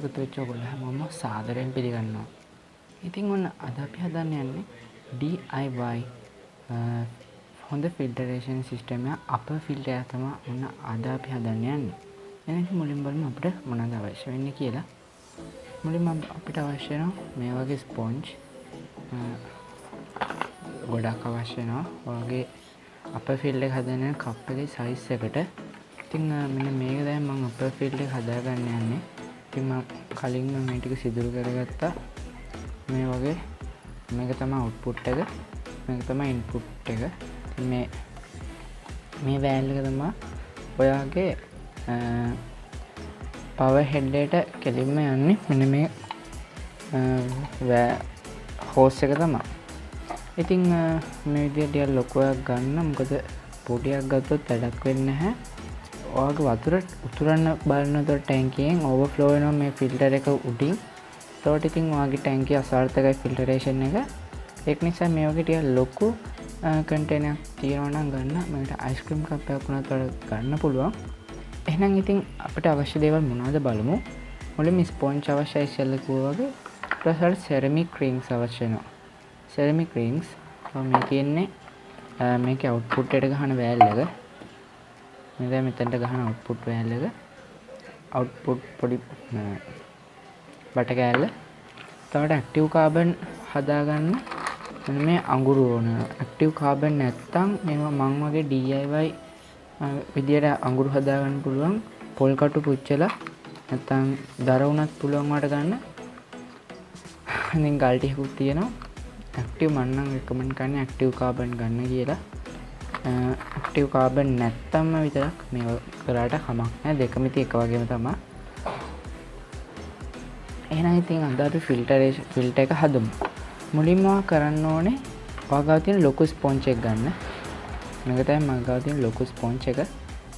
එකතු වෙච්ච ඔයගොල්ලෝ හැමෝම සාදරයෙන් පිළිගන්නවා. ඉතින් ඔන්න අද අපි හදන්න යන්නේ DIY හොඳ ෆිල්ටරේෂන් සිස්ටම් එක අපර් ෆිල්ටර් එක තමයි ඔන්න අද අපි හදන්න යන්නේ. එහෙනම් මුලින්ම බලමු අපිට මොනවද අවශ්‍ය වෙන්නේ කියලා. මුලින්ම අපිට අවශ්‍ය වෙනවා මේ වගේ ස්පොන්ජ් ගොඩක් අවශ්‍ය වෙනවා. ඔයගේ අපර් ෆිල්ටර් එක හදන්න කප් එකේ සයිස් එකට. ඉතින් මෙන්න මේක දැන් මම අපර් ෆිල්ටර් එක හදාගන්න යන්නේ. ඉතින් මම කලින්ම මේ ටික සිදුරු කරගත්තා. මේ වගේ මේක තමයි අවුට්පුට් එක. මේක තමයි ඉන්පුට් එක. මේ වෑල් එක තමයි ඔයාගේ පවර් හෙඩ් එකට කෙලින්ම යන්නේ. මෙන්න මේ හෝස් එක තමයි. ඉතින් මේ විදිහට ලොකුවක් ගන්න. මොකද පොඩියක් ගත්තොත් වැඩක් වෙන්නේ නැහැ. ඔයාගේ වතුර උතුරන්න බලනකොට ටැංකියෙන් ඕවර්ෆ්ලෝ වෙනවා මේ ෆිල්ටර් එක උඩින්. ඒකට ඉතින් ඔයාගේ ටැංකිය අසාර්ථකයි ෆිල්ටරේෂන් එක. ඒක නිසා මේ වගේ ටික ලොකු කන්ටේනර් එකක් තියෙනවා නම් ගන්න. මේකට අයිස්ක්‍රීම් කප් එකක් වුණත් ගන්න පුළුවන්. එහෙනම් ඉතින් අපිට අවශ්‍ය දේවල් මොනවද බලමු. මුලින්ම ස්පොන්ජ් අවශ්‍යයි ඉස්සෙල්ලා කිව්වා වගේ. ඊට පස්සේ සෙරමික් රින්ග්ස් අවශ්‍ය වෙනවා. සෙරමික් රින්ග්ස් මේ තියෙන්නේ මේකේ අවුට්පුට් එකට ගහන වෑල් එක. මේ දැන් මෙතනට ගහන අවුට්පුට් වෑල් එක. අවුට්පුට් පොඩි බට කෑල්ල. තවට ඇක්ටිව් කාබන් හදාගන්න මෙන්න මේ අඟුරු ඕන. ඇක්ටිව් කාබන් නැත්තම් මේවා මං වගේ DIY විදියට අඟුරු හදාගන්න පුළුවන්. පොල් කටු පුච්චලා නැත්තම් දර උනත් පුළුවන් වට ගන්න. ඉතින් ගල් ටිකකුත් තියෙනවා. ඇක්ටිව් මම නම් රෙකමන්ඩ් කරන්නේ ඇක්ටිව් කාබන් ගන්න කියලා. ඇක්ටිව් කාබන් නැත්තම් විතරක් මේව කරාට කමක් නැහැ. දෙකම ඉතින් එක වගේම තමයි. එහෙනම් ඉතින් අද අපි ෆිල්ටර් එක හදමු. මුලින්ම කරන්න ඕනේ ඔයාගාව තියෙන ලොකු ස්පොන්ජ් එක ගන්න. මේක තමයි මම ගාව තියෙන ලොකු ස්පොන්ජ් එක.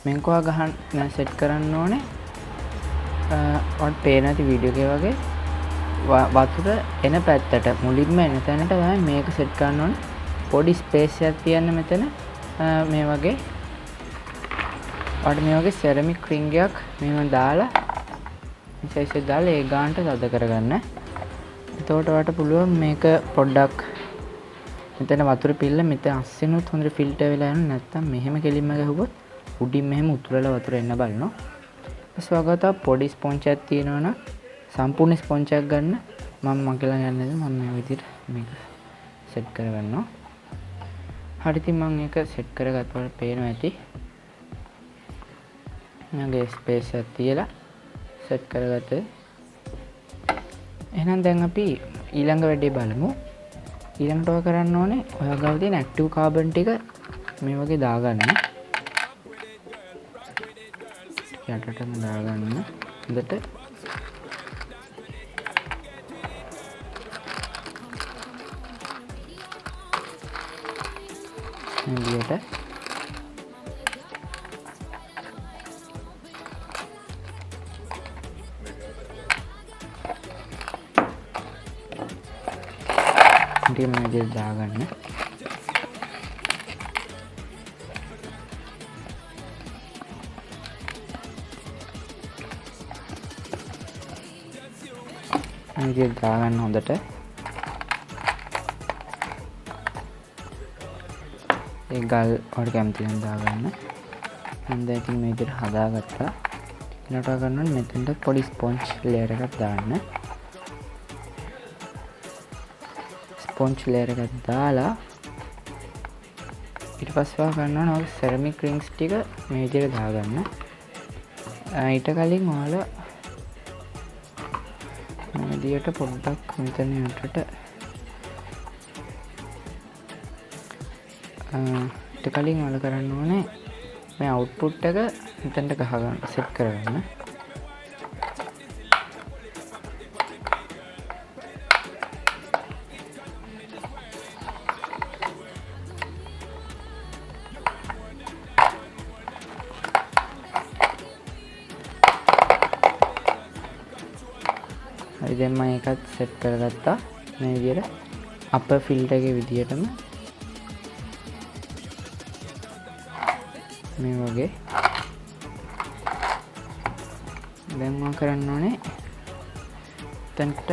මේක ඔයා ගහන්න සෙට් කරන්න ඕනේ. ඔයාලට පේන ඇති වීඩියෝ එකේ වගේ වතුර එන පැත්තට මුලින්ම එන තැනට තමයි මේක සෙට් කරන්න ඕනේ. පොඩි ස්පේස් එකක් තියන්න මෙතන මේ වගේ. ඔයාලට මේ වගේ සෙරමික් රින්ග් එකක් මෙහෙම දාලා සයිස් එක දාලා ඒ ගානට තද කරගන්න. එතකොට ඔයාලට පුළුවන් මේක පොඩ්ඩක් මෙතන වතුර පිල්ල මෙතන අස්සෙනුත් හොඳට ෆිල්ටර් වෙලා යනවා. නැත්තම් මෙහෙම කෙලින්ම ගහුවොත් උඩින් මෙහෙම උතුරලා වතුර එන්න බලනවා. ඊට පස්සේ පොඩි ස්පොන්ජ් එකක් තියෙනවනම් සම්පූර්ණ ස්පොන්ජ් එකක් ගන්න. මම මගලා යන්නේ මම මේ විදිහට මේක සෙට් කරගන්නවා. හරි ඉතින් මම ඒක සෙට් කරගත්තොත් පේනවා ඇති. මගේ ස්පේස් එකක් තියලා සෙට් කරගත්තේ. එහෙනම් දැන් අපි ඊළඟ වැඩේ බලමු. ඊළඟට ඔය කරන්න ඕනේ ඔයා ගාව තියෙන ඇක්ටිව් කාබන් ටික මේ වගේ දාගන්න. යටටම දාගන්න. හොඳට එළියට ඉතින් මේ විදිහට දාගන්න. මේ විදිහට දාගන්න හොඳට. ඒ ගල් වල කැමති නම් දාගන්න. මම දැන් ඉතින් මේ විදිහට හදාගත්තා. ඊළඟට ගන්න මෙතනට පොඩි ස්පොන්ජ් ලේයර් එකක් දාන්න. ස්පොන්ජ් ලේයර් එකක් දාලා ඊට පස්සේ ගන්න ඕන සෙරමික් රින්ග්ස් ටික මේ විදිහට දාගන්න. ඊට කලින් ඔයාලා මේ විදිහට පොඩ්ඩක් මෙතන යටට ඊට කලින් ඔයාලා කරන්න ඕනේ මේ අවුට්පුට් එක මෙතනට ගහගන්න සෙට් කරගන්න. හරි දැන් මම ඒකත් සෙට් කරගත්තා. මේ විදිහට අපර් ෆිල්ටර් එකේ විදිහටම මේ වගේ දැන් මම කරන්න ඕනේ එතනට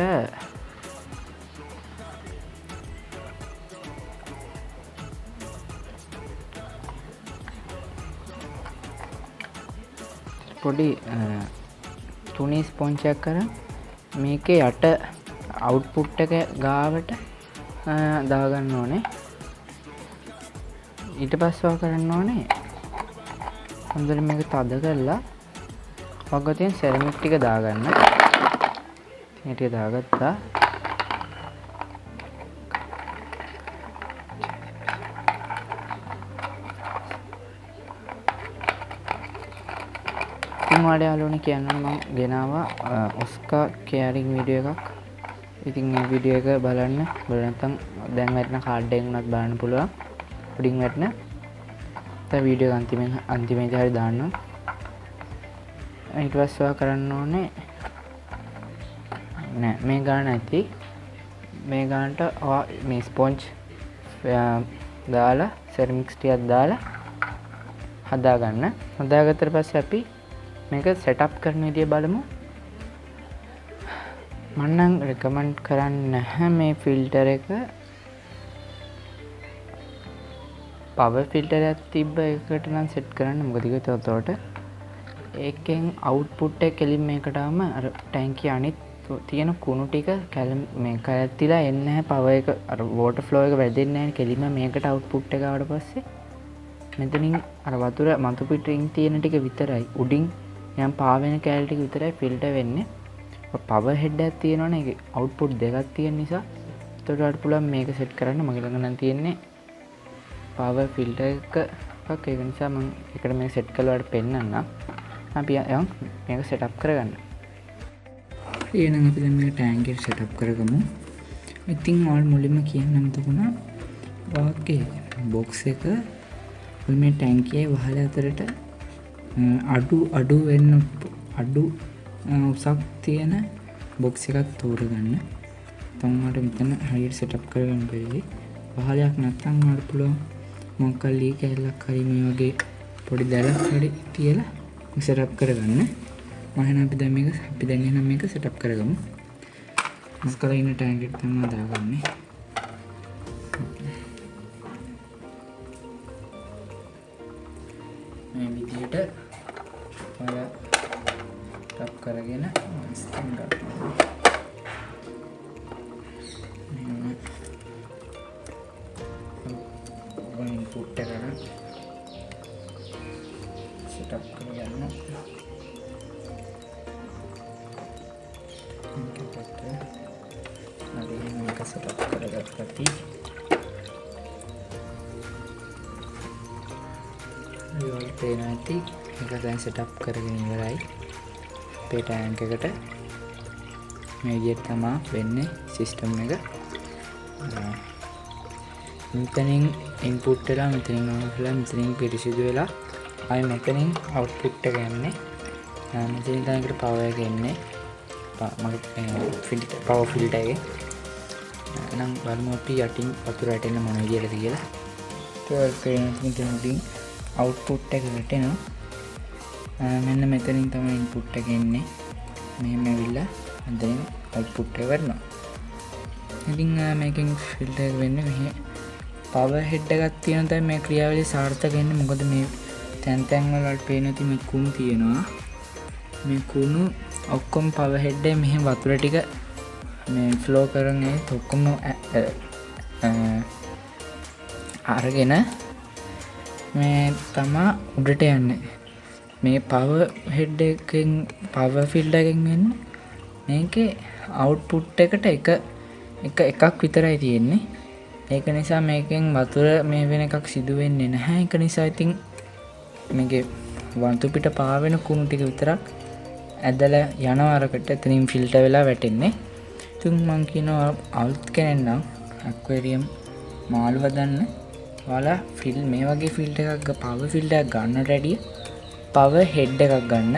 පොඩි තුනී ස්පොන්ජ් එකක් කරන් මේකේ යට අවුට්පුට් එක ගාවට දාගන්න ඕනේ. ඊට පස්සේ කරන්න ඕනේ හොඳට මේක තද කරලා වග තියෙන සෙරමික් ටික දාගන්න. මේ ටික දාගත්තා. ඉතින් ඔයාලා යාළුවනේ කියන්න මම ගෙනාවා ඔස්කා කෙයාරින් වීඩියෝ එකක්. ඉතින් මේ වීඩියෝ එක බලන්න. බලන්න නැත්නම් දැන් වැටෙන කාඩ් එකෙන් උනත් බලන්න පුළුවන්. උඩින් වැටෙන. දැන් වීඩියෝ එක අන්තිමේදී හරි දාන්නම්. ඊට පස්සේ ඔයා කරන්න ඕනේ නෑ මේ ගාන ඇති. මේ ගානට ඔයා මේ ස්පොන්ජ් දාලා සෙරමික්ස් ටිකක් දාලා හදාගන්න. හදාගත්තට පස්සේ අපි මේක සෙටප් කරන විදිය බලමු. මම නම් රෙකමන්ඩ් කරන්නේ නැහැ මේ ෆිල්ටර් එක. පවර් ෆිල්ටර් එකක් තිබ්බ එකට නම් සෙට් කරන්න. මොකද ඒකට ඒකෙන් අවුට්පුට් එක කෙලින් මේකට ආවම අර ටැංකිය අනිත් තියෙන කුණු ටික මේ කැලැත්තිලා එන්නේ නැහැ. පවර් එක අර වෝටර් ෆ්ලෝ එක වැදෙන්නේ නැහැ. කෙලින්ම මේකට අවුට්පුට් එක ආවට පස්සේ මෙතනින් අර වතුර මතු පිටින් තියෙන ටික විතරයි උඩින් යම් පාවෙන කැලේ ටික විතරයි ෆිල්ටර් වෙන්නේ. පවර් හෙඩ් එකක් තියෙනවනේ. ඒකේ අවුට්පුට් දෙකක් තියෙන නිසා එතකොට ඔයාලට පුළුවන් මේක සෙට් කරන්න. මගේ ළඟ නම් තියෙන්නේ පවර් ෆිල්ටර් එකක්. ඒක නිසා මම එකට මේක සෙට් කරලා ඔයාලට පෙන්නන්නම්. අපි යන් මේක සෙටප් කරගන්න. එහෙනම් අපි දැන් මේක ටැංක් එක සෙටප් කරගමු. ඉතින් ඔයාලා මුලින්ම කියන්නම් තිබුණා වාගේ බොක්ස් එක මේ ටැංකියේ වහල අතරට අඩු වෙන්න අඩු උසක් තියෙන බොක්ස් එකක් තෝරගන්න. තමන්ට මෙතන හරියට සෙටප් කරගන්න බැරි. වහලයක් නැත්නම් ඔයාලට පුළුවන් මොකක් ලී කැලක් හරි මේ වගේ පොඩි දැලක් හරි තියලා සෙටප් කරගන්න. මම අපි දැන් එහෙනම් මේක සෙටප් කරගමු. ඉස්කලා ඉන්න ටැංක් එක තමයි දාගන්නේ. මේ විදිහට ඔයා ටැප් කරගෙන ස්ටින් ගන්නවා. මේ ඉන්පුට් එක ගන්න සෙටප් කරගන්න. මේක සෙටප් කරගත්තා. ඔයාලට පේනවා ඇති මේක දැන් සෙටප් කරගෙන ඉවරයි. අපේ ටැංක් එකට මේ විදිහට තමයි වෙන්නේ සිස්ටම් එක. මෙතනින් ඉන්පුට් වෙලා මෙතනින් අවුට් වෙලා මෙතනින් පිරිසිදු වෙලා ආයෙ මෙතනින් අවුට්පුට් එක එන්නේ. මෙතනින් තමයි ඒකට පවර් එක එන්නේ. මගේ ෆිල්ටර් පවර් ෆිල්ටර් එකේ. එහෙනම් බලමු අපි යටින් වතුර වැටෙන්න මොන විදියටද කියලා. ඒක පේන අවුට්පුට් එක වැටෙනවා. මෙන්න මෙතනින් තමයි ඉන්පුට් එක එන්නේ. මෙහෙම ඇවිල්ලා මෙතනින් අවුට්පුට් එක වරනවා. ඉතින් මේකෙන් ෆිල්ටර් එක වෙන්නේ මෙහෙ පවර් හෙඩ් එකක් තියෙන තමයි මේ ක්‍රියාවලිය සාර්ථක වෙන්නේ. මොකද මේ තැන් තැන් වල පේන ඇති මේ කුණු තියෙනවා. මේ කුණු ඔක්කොම පවර් හෙඩ් එකේ මෙහෙ වතුර ටික මේ ෆ්ලෝ කරන ඒත් ඔක්කොම අරගෙන මේ තමා උඩට යන්නේ. මේ පවර් හෙඩ් එකෙන් පවර් ෆිල්ටර් එකෙන් වෙන්නේ මේකේ අවුට්පුට් එකට එකක් විතරයි තියෙන්නේ. ඒක නිසා මේකෙන් වතුර මේ වෙන එකක් සිදු වෙන්නේ නැහැ. ඒක නිසා ඉතින් මේකේ වතුර පිට පාවෙන කුණු ටික විතරක් ඇදලා යනවා අරකට. එතනින් ෆිල්ටර් වෙලා වැටෙන්නේ. ඉතින් මම කියනවා අලුත් කෙනෙක් නම් ඇක්වැරියම් මාළු හදන්න ඔයාලා මේ වගේ ෆිල්ටර් එකක් පවර් ෆිල්ටර් එකක් ගන්නට වැඩිය පවර් හෙඩ් එකක් ගන්න.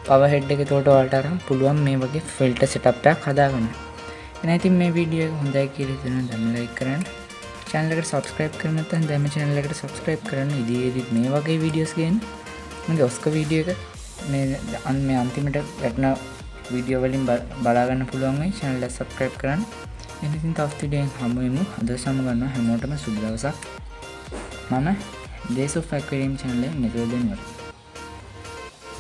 පවර් හෙඩ් එක එතකොට ඔයාලට අරන් පුළුවන් මේ වගේ ෆිල්ටර් සෙටප් එකක් හදාගන්න. එහෙනම් ඉතින් මේ වීඩියෝ එක හොඳයි කියලා හිතනවා නම් ලයික් කරන්න. channel එකට subscribe කරන්න නැත්නම් දැන් මේ channel එකට subscribe කරන්න. ඉදිරියේදීත් මේ වගේ වීඩියෝස් ගේන්න. මගේ ඔස්කා වීඩියෝ එක මේ අන්තිමට වැටෙන වීඩියෝ වලින් බලා ගන්න පුළුවන් වෙයි. channel එක subscribe කරන්න. ඉතින් තවත් වීඩියෝ එකකින් හමු වෙමු. අද සම ගන්නවා හැමෝටම සුබ දවසක්. මම Days of Aquarium channel එකෙන් මෙතන දෙනවා.